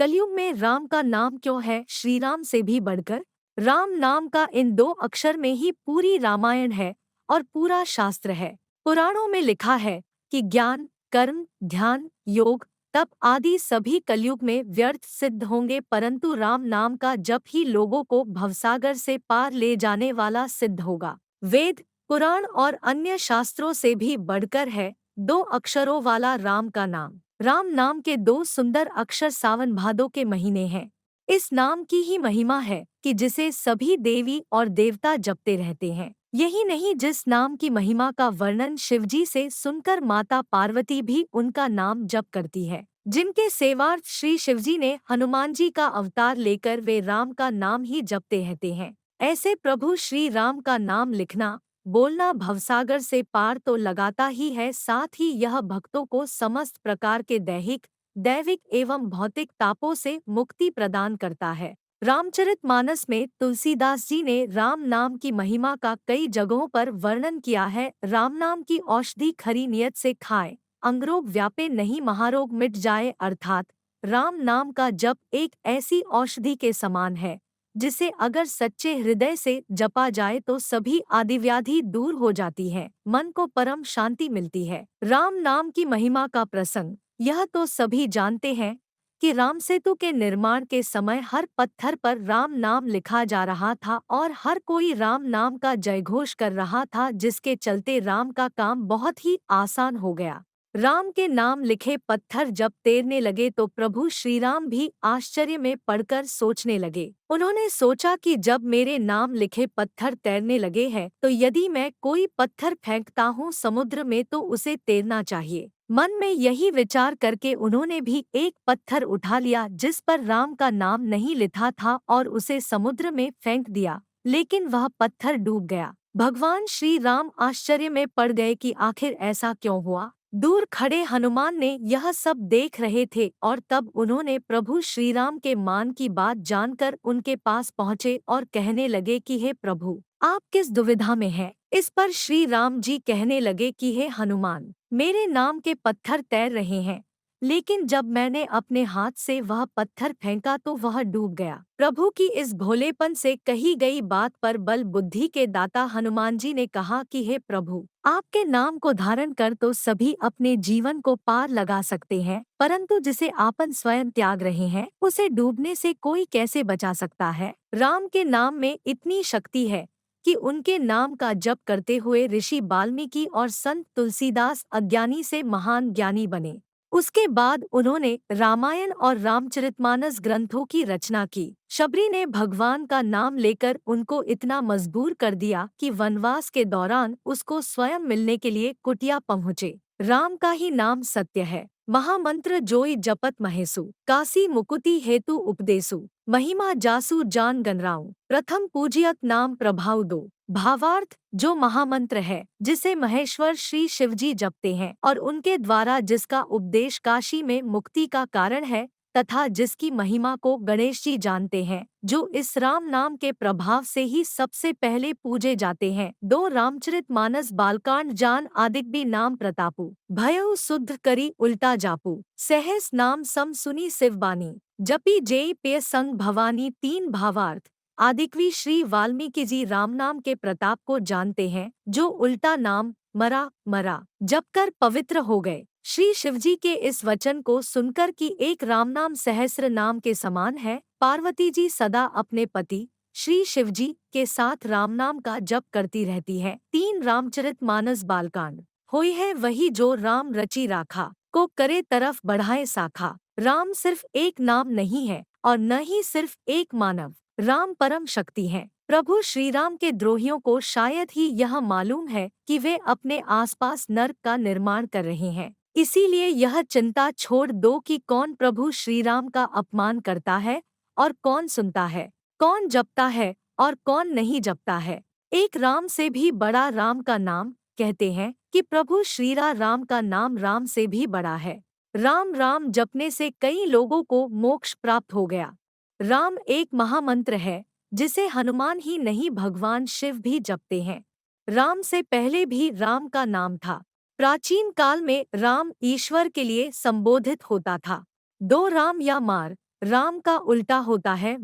कलयुग में राम का नाम क्यों है श्री राम से भी बढ़कर? राम नाम का इन दो अक्षर में ही पूरी रामायण है और पूरा शास्त्र है। पुराणों में लिखा है कि ज्ञान, कर्म, ध्यान, योग, तप आदि सभी कलयुग में व्यर्थ सिद्ध होंगे, परंतु राम नाम का जप ही लोगों को भवसागर से पार ले जाने वाला सिद्ध होगा। वेद, पुराण और अन्य शास्त्रों से भी बढ़कर है दो अक्षरों वाला राम का नाम। राम नाम के दो सुंदर अक्षर सावन भादो के महीने हैं। इस नाम की ही महिमा है कि जिसे सभी देवी और देवता जपते रहते हैं। यही नहीं, जिस नाम की महिमा का वर्णन शिवजी से सुनकर माता पार्वती भी उनका नाम जप करती है। जिनके सेवार्थ श्री शिवजी ने हनुमान जी का अवतार लेकर वे राम का नाम ही जपते रहते हैं। ऐसे प्रभु श्री राम का नाम लिखना, बोलना भवसागर से पार तो लगाता ही है, साथ ही यह भक्तों को समस्त प्रकार के दैहिक, दैविक एवं भौतिक तापों से मुक्ति प्रदान करता है। रामचरितमानस में तुलसीदास जी ने राम नाम की महिमा का कई जगहों पर वर्णन किया है। राम नाम की औषधि खरी नियत से खाए, अंगरोग व्यापे नहीं महारोग मिट जाए। अर्थात राम नाम का जप एक ऐसी औषधि के समान है जिसे अगर सच्चे हृदय से जपा जाए तो सभी आदिव्याधि दूर हो जाती है, मन को परम शांति मिलती है। राम नाम की महिमा का प्रसंग यह तो सभी जानते हैं कि राम सेतु के निर्माण के समय हर पत्थर पर राम नाम लिखा जा रहा था और हर कोई राम नाम का जयघोष कर रहा था, जिसके चलते राम का काम बहुत ही आसान हो गया। राम के नाम लिखे पत्थर जब तैरने लगे तो प्रभु श्री राम भी आश्चर्य में पड़कर सोचने लगे। उन्होंने सोचा कि जब मेरे नाम लिखे पत्थर तैरने लगे हैं तो यदि मैं कोई पत्थर फेंकता हूँ समुद्र में तो उसे तैरना चाहिए। मन में यही विचार करके उन्होंने भी एक पत्थर उठा लिया जिस पर राम का नाम नहीं लिखा था और उसे समुद्र में फेंक दिया, लेकिन वह पत्थर डूब गया। भगवान श्री राम आश्चर्य में पड़ गए कि आखिर ऐसा क्यों हुआ। दूर खड़े हनुमान ने यह सब देख रहे थे और तब उन्होंने प्रभु श्री राम के मान की बात जानकर उनके पास पहुँचे और कहने लगे कि हे प्रभु, आप किस दुविधा में हैं? इस पर श्री राम जी कहने लगे कि हे हनुमान, मेरे नाम के पत्थर तैर रहे हैं, लेकिन जब मैंने अपने हाथ से वह पत्थर फेंका तो वह डूब गया। प्रभु की इस भोलेपन से कही गई बात पर बल बुद्धि के दाता हनुमान जी ने कहा कि हे प्रभु, आपके नाम को धारण कर तो सभी अपने जीवन को पार लगा सकते हैं, परंतु जिसे आपन स्वयं त्याग रहे हैं उसे डूबने से कोई कैसे बचा सकता है। राम के नाम में इतनी शक्ति है कि उनके नाम का जप करते हुए ऋषि वाल्मीकि और संत तुलसीदास अज्ञानी से महान ज्ञानी बने। उसके बाद उन्होंने रामायण और रामचरितमानस ग्रंथों की रचना की। शबरी ने भगवान का नाम लेकर उनको इतना मजबूर कर दिया कि वनवास के दौरान उसको स्वयं मिलने के लिए कुटिया पहुँचे। राम का ही नाम सत्य है, महामंत्र जोई जपत महेसु, काशी मुकुति हेतु उपदेसु, महिमा जासु जान गनराऊ, प्रथम पूजियत नाम प्रभाव दो। भावार्थ, जो महामंत्र है जिसे महेश्वर श्री शिवजी जपते हैं और उनके द्वारा जिसका उपदेश काशी में मुक्ति का कारण है तथा जिसकी महिमा को गणेश जी जानते हैं, जो इस राम नाम के प्रभाव से ही सबसे पहले पूजे जाते हैं। दो रामचरितमानस बालकांड जान आदिग्बी नाम प्रतापु, भयउ शुद्ध करी उल्टा जापू, सहस नाम सम सुनी शिवबानी, जपी जेई पेय संग भवानी। तीन भावार्थ। आदिकवि श्री वाल्मीकि जी राम नाम के प्रताप को जानते हैं, जो उल्टा नाम मरा मरा जपकर पवित्र हो गए। श्री शिवजी के इस वचन को सुनकर कि एक राम नाम सहस्र नाम के समान है, पार्वती जी सदा अपने पति श्री शिवजी के साथ राम नाम का जप करती रहती है। तीन रामचरितमानस बालकांड। होई है वही जो राम रची राखा, को करे तरफ बढ़ाए साखा। राम सिर्फ एक नाम नहीं है और न ही सिर्फ एक मानव, राम परम शक्ति है। प्रभु श्री राम के द्रोहियों को शायद ही यह मालूम है कि वे अपने आसपास नरक का निर्माण कर रहे हैं, इसीलिए यह चिंता छोड़ दो कि कौन प्रभु श्री राम का अपमान करता है और कौन सुनता है, कौन जपता है और कौन नहीं जपता है। एक राम से भी बड़ा राम का नाम, कहते हैं कि प्रभु श्री राम का नाम राम से भी बड़ा है। राम राम जपने से कई लोगों को मोक्ष प्राप्त हो गया। राम एक महामंत्र है जिसे हनुमान ही नहीं भगवान शिव भी जपते हैं। राम से पहले भी राम का नाम था। प्राचीन काल में राम ईश्वर के लिए संबोधित होता था। दो राम या मार, राम का उल्टा होता है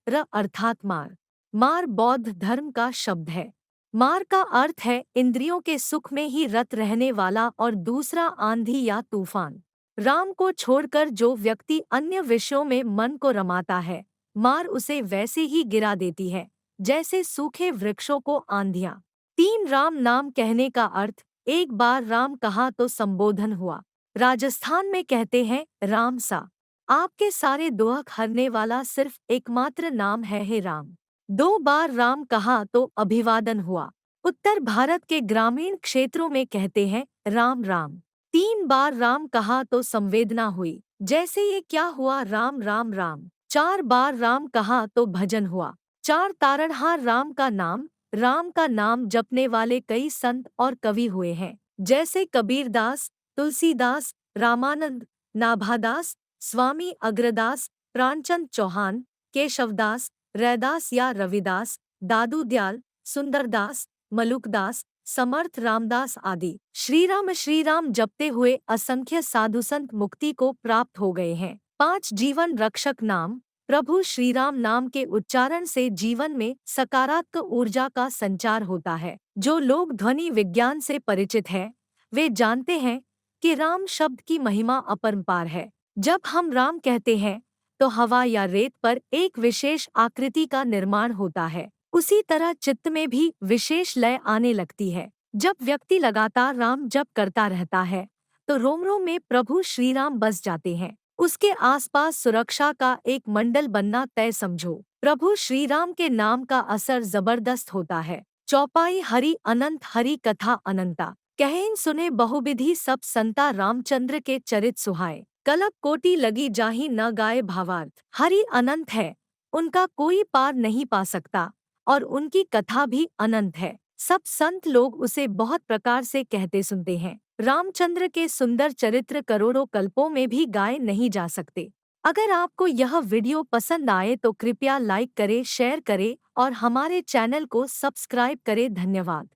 र अर्थात मार। मार बौद्ध धर्म का शब्द है। मार का अर्थ है इंद्रियों के सुख में ही रत रहने वाला और दूसरा आंधी या तूफान। राम को छोड़कर जो व्यक्ति अन्य विषयों में मन को रमाता है, मार उसे वैसे ही गिरा देती है जैसे सूखे वृक्षों को आंधियां। 3 राम नाम कहने का अर्थ। एक बार राम कहा तो संबोधन हुआ। राजस्थान में कहते हैं राम सा। आपके सारे दुख हरने वाला सिर्फ एकमात्र नाम है हे राम। 2 बार राम कहा तो अभिवादन हुआ। उत्तर भारत के ग्रामीण क्षेत्रों में कहते हैं राम राम। 3 बार राम कहा तो संवेदना हुई, जैसे ये क्या हुआ राम राम राम। 4 बार राम कहा तो भजन हुआ। 4 तारणहार राम का नाम जपने वाले कई संत और कवि हुए हैं, जैसे कबीरदास, तुलसीदास, रामानंद, नाभादास, स्वामी अग्रदास, प्राणचंद चौहान, केशवदास, रैदास या रविदास, दादू दयाल, सुंदरदास, मलुकदास, समर्थ रामदास आदि। श्री राम जपते हुए असंख्य साधु संत मुक्ति को प्राप्त हो गए हैं। 5 जीवन रक्षक नाम। प्रभु श्री राम नाम के उच्चारण से जीवन में सकारात्मक ऊर्जा का संचार होता है। जो लोग ध्वनि विज्ञान से परिचित हैं, वे जानते हैं कि राम शब्द की महिमा अपरंपार है। जब हम राम कहते हैं तो हवा या रेत पर एक विशेष आकृति का निर्माण होता है। उसी तरह चित्त में भी विशेष लय आने लगती है। जब व्यक्ति लगातार राम जप करता रहता है तो रोम रोम में प्रभु श्री राम बस जाते हैं। उसके आसपास सुरक्षा का एक मंडल बनना तय समझो। प्रभु श्री राम के नाम का असर जबरदस्त होता है। चौपाई हरि अनंत हरि कथा अनंता। कहें सुने बहुविधि सब संता रामचंद्र के चरित सुहाए। कलप कोटि लगी जाहि न गाए भावार्थ। हरि अनंत है, उनका कोई पार नहीं पा सकता और उनकी कथा भी अनंत है। सब संत लोग उसे बहुत प्रकार से कहते सुनते हैं। रामचंद्र के सुंदर चरित्र करोड़ों कल्पों में भी गाए नहीं जा सकते। अगर आपको यह वीडियो पसंद आए तो कृपया लाइक करें, शेयर करें और हमारे चैनल को सब्सक्राइब करें। धन्यवाद।